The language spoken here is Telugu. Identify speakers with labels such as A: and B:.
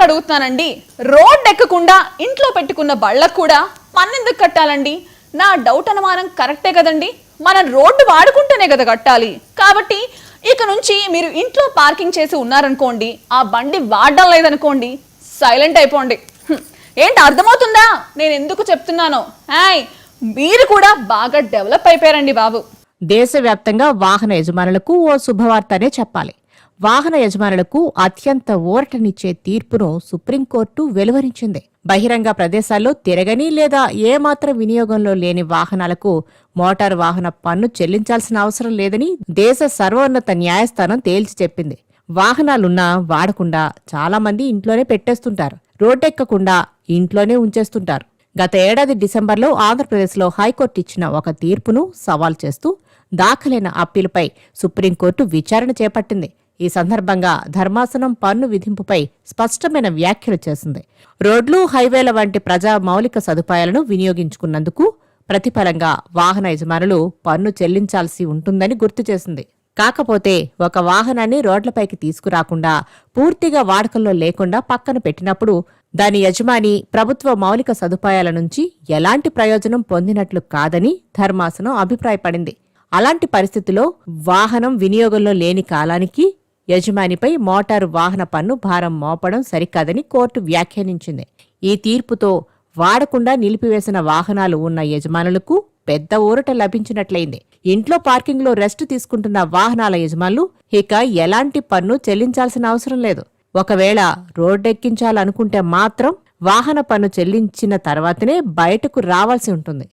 A: తెలియక అడుగుతున్నానండి. రోడ్ ఎక్కకుండా ఇంట్లో పెట్టుకున్న బళ్ళకు కూడా పన్నెందుకు కట్టాలండి? నా డౌట్ అనుమానం కరెక్టే కదండి. మనం రోడ్డు వాడుకుంటేనే కదా కట్టాలి. కాబట్టి ఇక నుంచి మీరు ఇంట్లో పార్కింగ్ చేసి ఉన్నారనుకోండి, ఆ బండి వాడడం లేదనుకోండి, సైలెంట్ అయిపోండి. ఏంటి అర్థమవుతుందా నేను ఎందుకు చెప్తున్నానో? మీరు కూడా బాగా డెవలప్ అయిపోయారండి బాబు.
B: దేశవ్యాప్తంగా వాహన యజమానులకు ఓ శుభవార్తనే చెప్పాలి. వాహన యజమానులకు అత్యంత ఊరటనిచ్చే తీర్పును సుప్రీంకోర్టు వెలువరించింది. బహిరంగ ప్రదేశాల్లో తిరగని లేదా ఏమాత్రం వినియోగంలో లేని వాహనాలకు మోటారు వాహన పన్ను చెల్లించాల్సిన అవసరం లేదని దేశ సర్వోన్నత న్యాయస్థానం తేల్చి చెప్పింది. వాహనాలున్నా వాడకుండా చాలా మంది ఇంట్లోనే పెట్టేస్తుంటారు. రోడ్డెక్కకుండా ఇంట్లోనే ఉంచేస్తుంటారు. గత ఏడాది డిసెంబర్లో ఆంధ్రప్రదేశ్లో హైకోర్టు ఇచ్చిన ఒక తీర్పును సవాల్ చేస్తూ దాఖలైన అప్పీలుపై సుప్రీంకోర్టు విచారణ చేపట్టింది. ఈ సందర్భంగా ధర్మాసనం పన్ను విధింపుపై స్పష్టమైన వ్యాఖ్యలు చేసింది. రోడ్లు, హైవేల వంటి ప్రజా మౌలిక సదుపాయాలను వినియోగించుకున్నందుకు ప్రతిఫలంగా వాహన యజమానులు పన్ను చెల్లించాల్సి ఉంటుందని గుర్తు చేసింది. కాకపోతే ఒక వాహనాన్ని రోడ్లపైకి తీసుకురాకుండా పూర్తిగా వాడకంలో లేకుండా పక్కన పెట్టినప్పుడు దాని యజమాని ప్రభుత్వ మౌలిక సదుపాయాల నుంచి ఎలాంటి ప్రయోజనం పొందినట్లు కాదని ధర్మాసనం అభిప్రాయపడింది. అలాంటి పరిస్థితిలో వాహనం వినియోగంలో లేని కాలానికి యజమానిపై మోటారు వాహన పన్ను భారం మోపడం సరికాదని కోర్టు వ్యాఖ్యానించింది. ఈ తీర్పుతో వాడకుండా నిలిపివేసిన వాహనాలు ఉన్న యజమానులకు పెద్ద ఊరట లభించినట్లయింది. ఇంట్లో పార్కింగ్లో రెస్ట్ తీసుకుంటున్న వాహనాల యజమానులు ఇక ఎలాంటి పన్ను చెల్లించాల్సిన అవసరం లేదు. ఒకవేళ రోడ్డెక్కించాలనుకుంటే మాత్రం వాహన పన్ను చెల్లించిన తర్వాతనే బయటకు రావాల్సి ఉంటుంది.